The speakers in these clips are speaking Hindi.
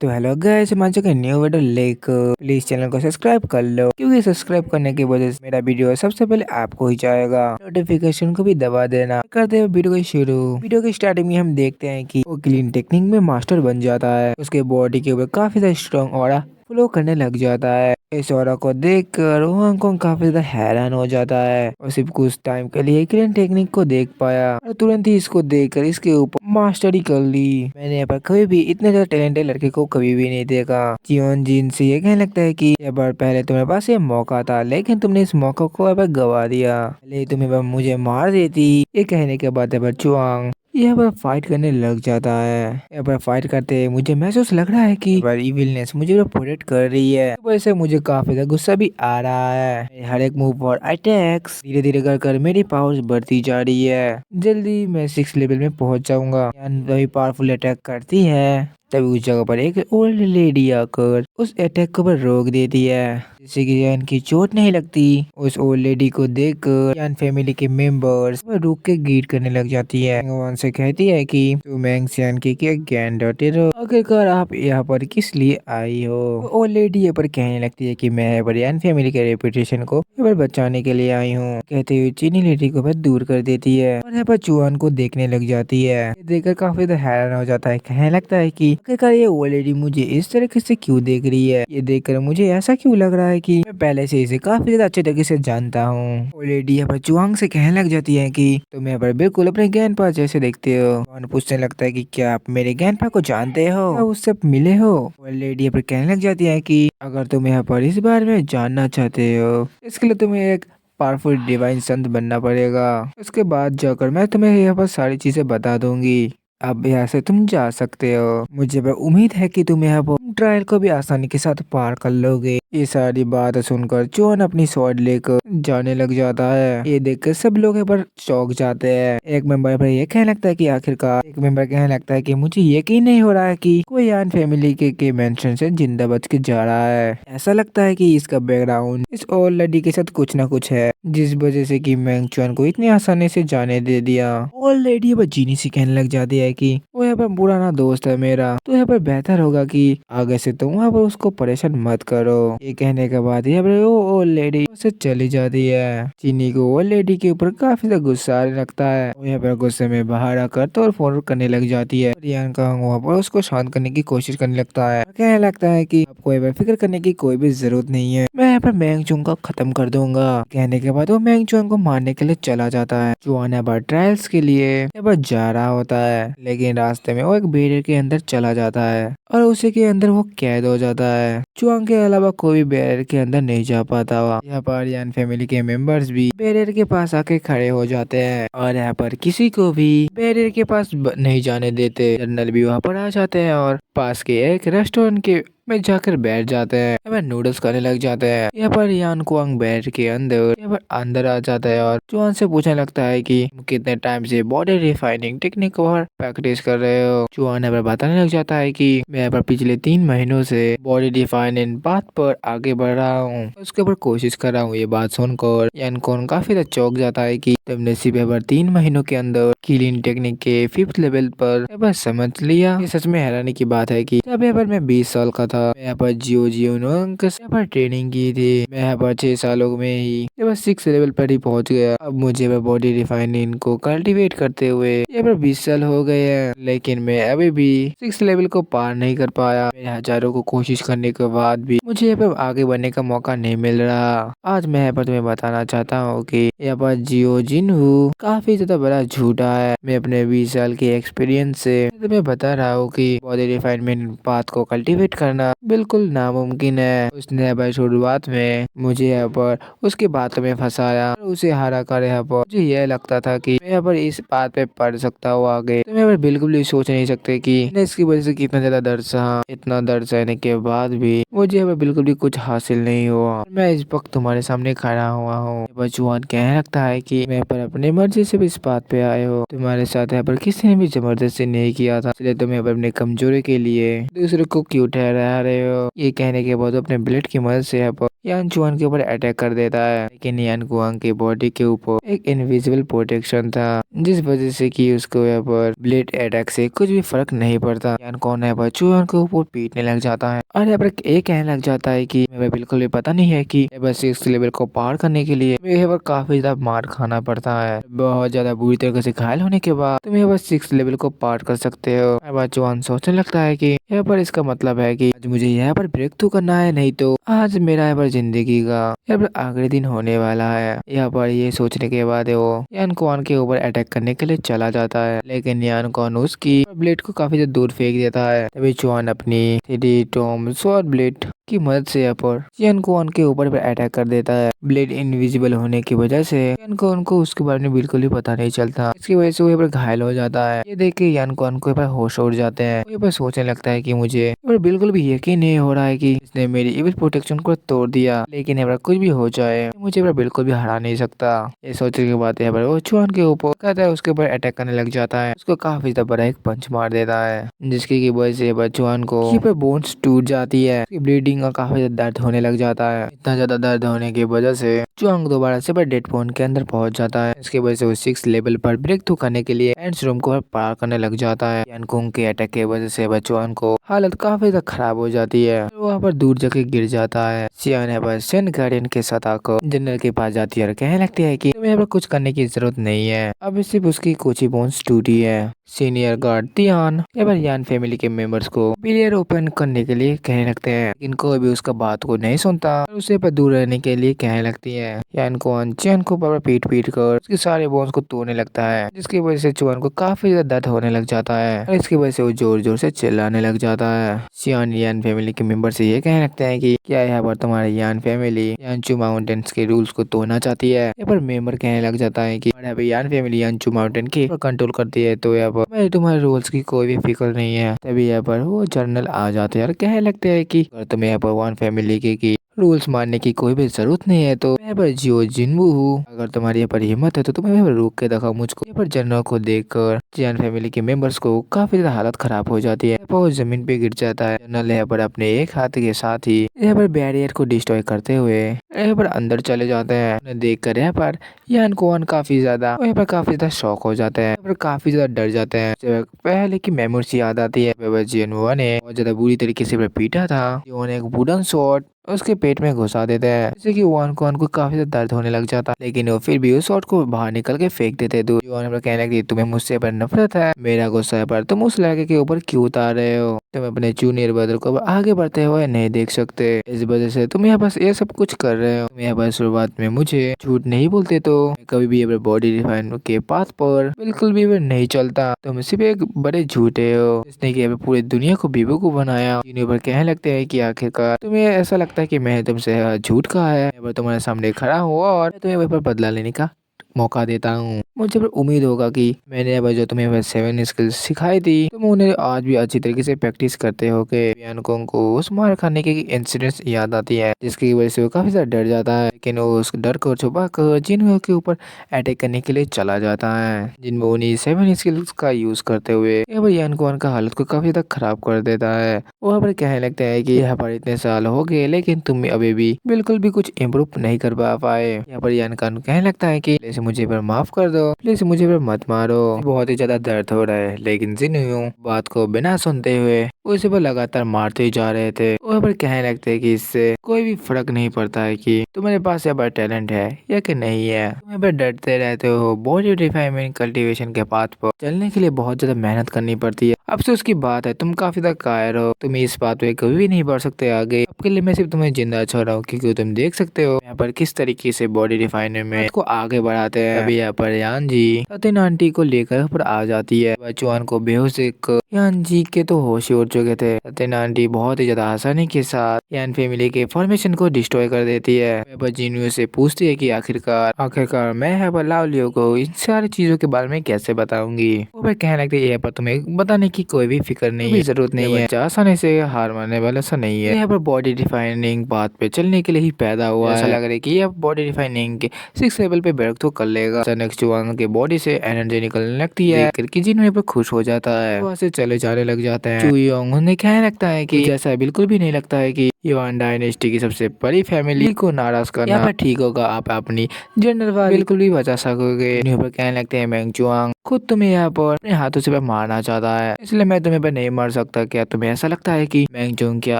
तो हेलो गाइस, मैं चुका न्यू वीडियो लेकर प्लीज चैनल को सब्सक्राइब कर लो, क्योंकि सब्सक्राइब करने की वजह से मेरा वीडियो सबसे पहले आपको ही जाएगा। नोटिफिकेशन को भी दबा देना। करते हैं वीडियो को शुरू। वीडियो की स्टार्टिंग में हम देखते हैं कि वो क्लीन टेक्निक में मास्टर बन जाता है। उसके बॉडी के ऊपर काफी ज्यादा स्ट्रॉन्ग ऑरा फ्लो करने लग जाता है। इस ऑरा को देखकर हांगकांग काफी ज्यादा हैरान हो जाता है और सिर्फ कुछ टाइम के लिए क्लीन टेक्निक को देख पाया और तुरंत ही इसको देखकर इसके ऊपर मास्टरी कर ली। मैंने यहाँ पर कभी भी इतने ज्यादा टैलेंटेड लड़के को कभी भी नहीं देखा। जियोन जिन से ये कहने लगता है कि एक बार पहले तुम्हारे पास ये मौका था, लेकिन तुमने इस मौका को अब गवा दिया। पहले तुम्हें मुझे मार देती। ये कहने के बाद यहाँ पर चुआंग यहाँ पर फाइट करने लग जाता है। यहाँ पर फाइट करते मुझे महसूस लग रहा है कि इविलनेस मुझे प्रोटेक्ट कर रही है। वैसे मुझे काफी ज्यादा गुस्सा भी आ रहा है। मेरे हर एक मूव और अटैक्स धीरे धीरे कर मेरी पावर्स बढ़ती जा रही है। जल्दी मैं 6 लेवल में पहुंच जाऊंगा। वही पावरफुल अटैक करती है। तभी उस जगह पर एक ओल्ड लेडी आकर उस अटैक को पर रोक देती है, जिससे कि यान की चोट नहीं लगती। उस ओल्ड लेडी को देखकर यान फैमिली के मेंबर्स रुक के ग्रीट करने लग जाती है। भगवान से कहती है कि तुम यान की ग्रैंड डॉटर हो, आखिरकार आप यहाँ पर किस लिए आई हो। ओल्ड लेडी यहाँ पर कहने लगती है कि मैं यहाँ पर यान फैमिली के रेपुटेशन को यहाँ पर बचाने के लिए आई हूँ। कहते हुए चीनी लेडी को दूर कर देती है और यहाँ पर चुआन को देखने लग जाती है। ये देखकर काफी हैरान हो जाता है। कहने लगता है कि आखिरकार ये ओल्ड लेडी मुझे इस तरीके से क्यों देख रही है। ये देखकर मुझे ऐसा क्यों लग रहा है कि मैं पहले से इसे काफी ज्यादा अच्छे तरीके से जानता हूँ। ओल्ड लेडी यहाँ पर चुआंग से कहने लग जाती है कि तुम यहाँ पर बिल्कुल अपने ग्रैंडपा जैसे देखते हो। चुआंग पूछने लगता है कि क्या आप मेरे ग्रैंडपा को जानते हो या उससे मिले हो। ओल्ड लेडी यहाँ पर कहने लग जाती है कि अगर तुम यहाँ पर इस बारे में जानना चाहते हो, इसके लिए तुम्हें एक पावरफुल डिवाइन संत बनना पड़ेगा। उसके बाद जाकर मैं तुम्हें यहाँ पर सारी चीजें बता दूंगी। अब यहाँ से तुम जा सकते हो। मुझे उम्मीद है कि तुम यहाँ पर ट्रायल को भी आसानी के साथ पार कर लोगे। ये सारी बात सुनकर चोन अपनी स्वॉर्ड लेकर जाने लग जाता है। ये देखकर सब लोग यहाँ पर चौंक जाते हैं। एक मेंबर पर ये कहने लगता है कि आखिरकार एक मेंबर कहने लगता है कि मुझे यकीन नहीं हो रहा है कि कोई यान फैमिली के मेंशन से जिंदा बच के जा रहा है। ऐसा लगता है कि इसका बैकग्राउंड इस ओल्ड लेडी के साथ कुछ ना कुछ है, जिस वजह से कि मैंग चुआन को इतनी आसानी से जाने दे दिया। ओल्ड लेडी अब जीनी सी कहने लग जाती है कि वो यहाँ पर पुराना दोस्त है मेरा, तो यहाँ पर बेहतर होगा कि आगे से तुम वहाँ पर उसको परेशान मत करो। ये कहने के बाद यहाँ पर वो ओल्ड लेडी उससे चली जाती है। चीनी को ओल्ड लेडी के ऊपर काफी ज्यादा गुस्सा आने लगता है। वो यहाँ पर गुस्से में बाहर आकर तोड़ फोड़ करने लग जाती है। रियान का वहाँ पर उसको शांत करने की कोशिश करने लगता है। कहने लगता है कि आपको यहाँ पर फिक्र करने की कोई भी जरूरत नहीं है, मैं यहाँ पर मैंग चुंग को खत्म कर दूंगा। कहने के बाद वो मैंग चुंग को मारने के लिए चला जाता है। चुआन यहाँ पर ट्रायल्स के लिए यहाँ पर जा रहा होता है, लेकिन रास्ते में वो एक बैरियर के अंदर चला जाता है और उसी के अंदर वो कैद हो जाता है। चुआंग के अलावा कोई भी बैरियर के अंदर नहीं जा पाता हुआ। यहाँ पर यान फैमिली के मेंबर्स भी बैरियर के पास आके खड़े हो जाते हैं और यहाँ पर किसी को भी बैरियर के पास नहीं जाने देते। जनरल भी वहाँ पर आ जाते हैं और पास के एक रेस्टोरेंट के में जाकर बैठ जाते हैं। यहाँ पर नूडल्स खाने लग जाते हैं। यहाँ पर यान कुआंग बैठ के अंदर आ जाता है और चुआन से पूछने लगता है कि कितने टाइम से बॉडी रिफाइनिंग टेक्निक पर प्रैक्टिस कर रहे हो। चुआन यहाँ पर बताने लग जाता है कि मैं यहाँ पर पिछले 3 महीनों से बॉडी रिफाइनिंग बात पर आगे बढ़ रहा हूँ, उसके ऊपर कोशिश कर रहा हूँ। ये बात सुनकर यान कुआंग काफी ज्यादा चौंक जाता है कि तुमने सिर्फ यहाँ पर 3 महीनों के अंदर क्लीन टेक्निक के 5th लेवल पर यहाँ पर समझ लिया। ये सच में हैरानी की बात है कि जब यहाँ पर मैं 20 साल का था, मैं यहाँ पर जियो यहाँ पर ट्रेनिंग की थी। मैं यहाँ पर 6 सालों में ही यहाँ पर 6 लेवल पर ही पहुंच गया। अब मुझे बॉडी रिफाइनिंग को कल्टीवेट करते हुए यहाँ पर 20 साल हो गए हैं, लेकिन मैं अभी भी 6 लेवल को पार नहीं कर पाया। मेरे हजारों को कोशिश करने के बाद भी मुझे यहाँ पर आगे बढ़ने का मौका नहीं मिल रहा। आज मैं यहाँ पर तुम्हें बताना चाहता हूँ कि यहाँ पर जियो जिनहू काफी ज्यादा बड़ा झूठा है। मैं अपने 20 साल के एक्सपीरियंस से तुम्हें बता रहा हूँ कि बॉडी रिफाइनमेंट पाथ को कल्टीवेट करना बिल्कुल नामुमकिन है। उसने यहाँ पर शुरुआत में मुझे यहाँ पर उसकी बातों में फंसाया और उसे हारा कर यहाँ पर मुझे यह लगता था कि मैं यहाँ पर इस बात पे पढ़ सकता हूँ आगे। तो मैं यहाँ पर बिल्कुल भी सोच नहीं सकते कि मैंने इसकी वजह से कितना ज्यादा दर्द सहा। इतना दर्द सहने के बाद भी मुझे यहाँ पर बिल्कुल भी कुछ हासिल नहीं हुआ। मैं इस वक्त तुम्हारे सामने खड़ा हुआ हूँ। बचुआन कहने लगता है कि मैं पर अपनी मर्जी से भी इस बात पे आए हो। तुम्हारे साथ यहाँ पर किसी ने भी जबरदस्ती नहीं किया था, इसलिए तुम यहाँ पर अपनी कमजोरी के लिए दूसरे को क्यों ठहरा रहे हो। ये कहने के बाद अपने ब्लेड की मदद से यहाँ पर यान चुआन के ऊपर अटैक कर देता है, लेकिन यान कुआंग की बॉडी के ऊपर एक इनविजिबल प्रोटेक्शन था, जिस वजह से कि उसको यहाँ पर ब्लेड अटैक से कुछ भी फर्क नहीं पड़ता। यान कौन है पर चुआन के ऊपर पीटने लग जाता है और यहाँ पर ये कहने लग जाता है कि मुझे बिल्कुल भी पता नहीं है कि यहाँ पर 6 लेवल को पार करने के लिए मुझे यहाँ पर काफी ज्यादा मार खाना पड़ता है। बहुत ज्यादा बुरी तरीके से घायल होने के बाद तुम यहाँ पर 6 लेवल को पार कर सकते हो। यहाँ पर चुआन सोचने लगता है कि यहाँ पर इसका मतलब है कि आज मुझे यहाँ पर ब्रेक थ्रू करना है, नहीं तो आज मेरा यहाँ पर जिंदगी का यहाँ पर आखिरी दिन होने वाला है। यहाँ पर ये सोचने के बाद वो यान कुआन के ऊपर अटैक करने के लिए चला जाता है, लेकिन यान कुआन उसकी ब्लेड को काफी ज्यादा दूर फेंक देता है। तभी चुआन अपनी थ्री टॉम स्वॉर्ड ब्लेड की मदद से यहाँ पर यान कुआन के ऊपर अटैक कर देता है। ब्लेड इनविजिबल होने की वजह से यान कुआन को उसके बारे में बिल्कुल भी पता नहीं चलता, इसकी वजह से वो यहाँ पर घायल हो जाता है। ये देख के यान कुआन को यहाँ पर होश उड़ जाते हैं। वो यहाँ पर सोचने लगता है कि मुझे यहाँ पर बिल्कुल भी यकीन नहीं हो रहा है कि इसने मेरी इविल प्रोटेक्शन को तोड़ दिया, लेकिन यहाँ पर कुछ भी हो जाए मुझे यहाँ पर बिल्कुल भी हरा नहीं सकता। ये सोचने के बाद यहाँ पर वो चुआन के ऊपर कहता है, उसके ऊपर अटैक करने लग जाता है। उसको काफी ज्यादा बड़ा एक पंच मार देता है, जिसकी की वजह से चुआन को यहाँ पर बोन्स टूट जाती है, ब्लीडिंग और काफी ज्यादा दर्द होने लग जाता है। इतना ज्यादा दर्द होने की वजह से चुआंग दोबारा से डेड फोन के अंदर पहुंच जाता है। इसकी वजह से वो 6 लेवल पर ब्रेक थ्रू करने के लिए एंड्स रूम को पार करने लग जाता है। यानकुंग के अटैक की वजह से चुआंग को हालत काफी ज्यादा खराब हो जाती है, वहाँ पर दूर जाके गिर जाता है। सियान यहाँ पर सेंट गार्डियन के साथ आकर जनरल के पास जाती है और कहने लगती है कि तुम्हें यहाँ पर कुछ करने की जरूरत नहीं है, अब सिर्फ उसकी कुछ ही बोन्स टूटी है। सीनियर गार्ड तियान यान फैमिली के मेंबर्स को बिलियर ओपन करने के लिए कहने लगते हैं, लेकिन कोई भी उसका बात को नहीं सुनता और उसे पर दूर रहने के लिए कहने लगती है। यान कुआन चियान को पीट पीट कर उसके सारे बोन्स को तोड़ने लगता है, जिसकी वजह से चुआन को काफी ज्यादा दर्द होने लग जाता है और इसकी वजह से वो जोर जोर से चिल्लाने लग जाता है। सियान यान फैमिली के मेंबर से ये कहने लगते हैं कि क्या यहाँ पर तुम्हारी यान फैमिली यानचू माउंटेन्स के रूल्स को तोड़ना चाहती है। यहाँ पर मेंबर कहने लग जाता है कि यान फैमिली यानचू माउंटेन के कंट्रोल करती है, तो यहाँ पर तुम्हारे रूल्स की कोई भी फिक्र नहीं है। तभी यहाँ पर वो जर्नल आ जाते हैं और कहने लगते हैं कि अगर तुम्हें यहाँ पर वन फैमिली की रूल्स मानने की कोई भी जरूरत नहीं है तो मैं यहाँ पर जियो जिन्बू हूँ, अगर तुम्हारी यहाँ पर हिम्मत है तो तुम्हें यहाँ पर रोक के दिखाओ मुझको। यहाँ पर जनरल को देखकर जियान फैमिली के मेंबर्स को काफी ज्यादा हालत खराब हो जाती है, वो जमीन पे गिर जाता है। जनरल यहाँ पर अपने एक हाथ के साथ ही यहाँ पर बैरियर को डिस्ट्रॉय करते हुए यहाँ पर अंदर चले जाते हैं। उन्हें देख कर यहाँ पर यान कुआन काफी ज्यादा शॉक हो जाते हैं, यहाँ पर काफी ज्यादा डर जाते हैं। जब पहले की मेमोरीज याद आती है, जियान ने बहुत ज्यादा बुरी तरीके से पीटा था। जियान एक वुडन शॉट उसके पेट में घुसा देते हैं, जैसे कि वान को काफी ज्यादा दर्द होने लग जाता है, लेकिन वो फिर भी उस शॉट को बाहर निकल के फेंक देते दूर। वान कहने लगी तुम्हें मुझसे पर नफरत है, मेरा गुस्सा पर तुम उस लड़के के ऊपर क्यों उतार रहे हो, तुम अपने जूनियर ब्रदर को आगे बढ़ते हुए नहीं देख सकते, इस वजह से तुम यहाँ बस ये सब कुछ कर रहे हो। तुम यहाँ पर शुरुआत में मुझे झूठ नहीं बोलते तो कभी भी बॉडी रिफाइन के पाथ पर बिल्कुल भी नहीं चलता, तुम सिर्फ एक बड़े झूठे हो जिसने की पूरी दुनिया को बेवकूफ बनाया। कहने लगते हैं कि आखिरकार तुम्हें ऐसा लगता है कि मैंने तुमसे झूठ कहा है, मैं तुम्हारे सामने खड़ा हूँ और तुम्हें वहीं पर बदला लेने का मौका देता हूँ। मुझे उम्मीद होगा कि मैंने अब जो तुम्हें 7 स्किल्स सिखाई थी तुम उन्हें आज भी अच्छी तरीके से प्रैक्टिस करते हो। के यानकोंग को उस मार खाने के इंसिडेंट्स याद आती है, जिसकी वजह से वो काफी ज्यादा डर जाता है, लेकिन वो उस डर को छुपा कर जिन्हो के ऊपर अटैक करने के लिए चला जाता है, जिनमें उन्हीं 7 स्किल्स का यूज करते हुए यानकोंग का हालत को काफी ज्यादा खराब कर देता है। वो यहाँ पर कहने लगता है कि यहाँ पर इतने साल हो गए लेकिन तुम अभी भी बिल्कुल भी कुछ इम्प्रूव नहीं कर पाए। यहाँ पर यानकोंग कहने लगता है कि मुझे पर माफ कर दो, प्लीज मुझे पर मत मारो, बहुत ही ज्यादा दर्द हो रहा है। लेकिन जिन्हों बात को बिना सुनते हुए उसे पर लगातार मारते ही जा रहे थे। वो पर कहने लगते कि इससे कोई भी फर्क नहीं पड़ता है कि तुम्हारे पास यहाँ पर टैलेंट है या कि नहीं है, तुम पर डरते रहते हो। बॉडी रिफाइनमेंट कल्टीवेशन के पाथ पर चलने के लिए बहुत ज्यादा मेहनत करनी पड़ती है। अफसोस की बात है तुम काफी ज्यादा कायर हो, तुम इस बात पे कभी भी नहीं बढ़ सकते आगे। आपके लिए मैं सिर्फ तुम्हें जिंदा छोड़ रहा हूँ, क्योंकि तुम देख सकते हो यहाँ पर किस तरीके से बॉडी रिफाइनमेंट को आगे बढ़ाते हैं। अभी यहाँ पर यान जी सतिन आंटी को लेकर पर आ जाती है। चुआन को बेहोश देख यान जी के तो होश ही उड़ चुके थे। सतिन आंटी बहुत ही ज्यादा आसानी के साथ यान फैमिली के फॉर्मेशन को डिस्ट्रॉय कर देती है। जिन्हों से पूछती है कि आखिरकार मैं यहाँ पर लावलियो को इन सारी चीजों के बारे में कैसे बताऊंगी। वो कहने लगती है यहाँ पर तुम्हें बताने की कोई भी फिक्र नहीं है, जरूरत नहीं है, बच्चा आसानी से हार मानने वाला सा नहीं है। यहाँ पर बॉडी डिफाइनिंग बात पे चलने के लिए ही पैदा हुआ है। ऐसा लग रहा है कि यह बॉडी डिफाइनिंग के 6 लेवल पे ब्रेक तो कर लेगा। अचानक जुआन के बॉडी से एनर्जी निकलने लगती है, करके जिन वहीं पर खुश हो जाता है, वहाँ से चले जाने लग जाते हैं। चुयोंग उन्हें क्या लगता है कि जैसा बिल्कुल भी नहीं लगता है कि युआन डायनेस्टी की सबसे बड़ी फैमिली को नाराज करना यहाँ पर ठीक होगा, आप अपनी जेंडर वार बिल्कुल भी बचा सकोगे। यहाँ पर कहने लगते हैं मेंग जुआंग खुद तुम्हें यहाँ पर अपने हाथों से मारना चाहता है, इसलिए मैं तुम्हें पर नहीं मार सकता। क्या तुम्हें ऐसा लगता है कि मेंग जुआंग क्या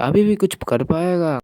अभी भी कुछ कर पाएगा?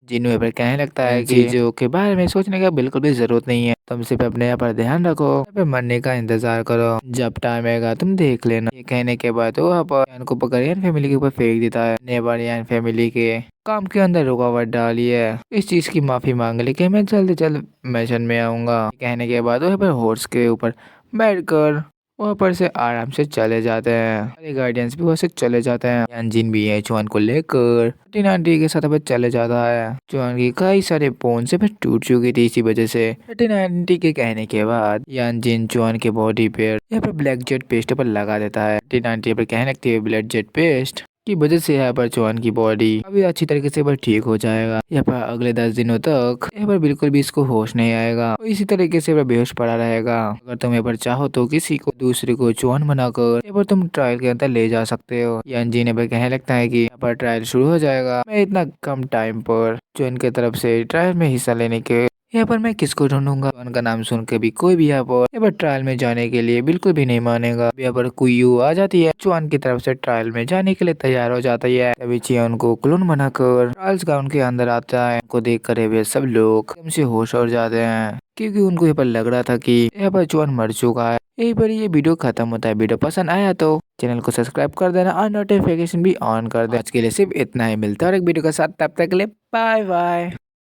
जिन्हों पर कहने लगता है कि चीजों के बारे में सोचने का बिल्कुल भी जरूरत नहीं है, तुम सिर्फ अपने यहाँ पर ध्यान रखो, यहाँ पे मरने का इंतजार करो, जब टाइम आएगा तुम देख लेना। ये कहने के बाद वो वहाँ पर यान को पकड़ यान फैमिली के ऊपर फेंक देता है। नेबर यान फैमिली के काम के अंदर रुकावट डाली है, इस चीज की माफी मांग ली कि मैं जल्द से जल्द मिशन में आऊंगा। कहने के बाद वहाँ पर हॉर्स के ऊपर बैठकर वहाँ पर से आराम से चले जाते हैं। सारे गार्डियंस भी वहाँ से चले जाते हैं। यानजिन भी है चुआन को लेकर टीन आंटी के साथ अब चले जाता है। चुआन की कई सारे बोन से फिर टूट चुकी थी इसी वजह से। टीन आंटी के कहने के बाद यानजिन चुआन के बॉडी पे यहाँ पर ब्लैक जेट पेस्ट पर लगा देता है। टीन आंटी पर कहने लगती है ब्लैक जेट पेस्ट की वजह से यहाँ पर चुआन की बॉडी अभी अच्छी तरीके से ठीक हो जाएगा। यहाँ पर अगले 10 दिनों तक यहाँ पर बिल्कुल भी इसको होश नहीं आएगा, और इसी तरीके से वह बेहोश पड़ा रहेगा। अगर तुम यहाँ पर चाहो तो किसी को दूसरे को चुआन बनाकर यहाँ पर तुम ट्रायल के अंदर ले जा सकते हो। यानजिन यहाँ पर कहने लगता है कि यहाँ पर ट्रायल शुरू हो जाएगा, मैं इतना कम टाइम पर चुआन की तरफ से ट्रायल में हिस्सा लेने के यहाँ पर मैं किसको ढूंढूंगा। चुआन का नाम सुन के भी कोई भी यहाँ पर ट्रायल में जाने के लिए बिल्कुल भी नहीं मानेगा। यहाँ पर कुयू आ जाती है, चुआन की तरफ से ट्रायल में जाने के लिए तैयार हो जाती है। तभी चियन को क्लोन बनाकर ट्रायल्स ग्राउंड के अंदर आता है। उनको देख कर वे सब लोग एकदम से होश उड़ जाते हैं, क्योंकि उनको यहाँ पर लग रहा था कि यहाँ पर चुआन मर चुका है। यही पर ये वीडियो खत्म होता है। वीडियो पसंद आया तो चैनल को सब्सक्राइब कर देना और नोटिफिकेशन भी ऑन कर देना। आज के लिए सिर्फ इतना ही, मिलता है और एक वीडियो के साथ, तब तक के लिए बाय बाय।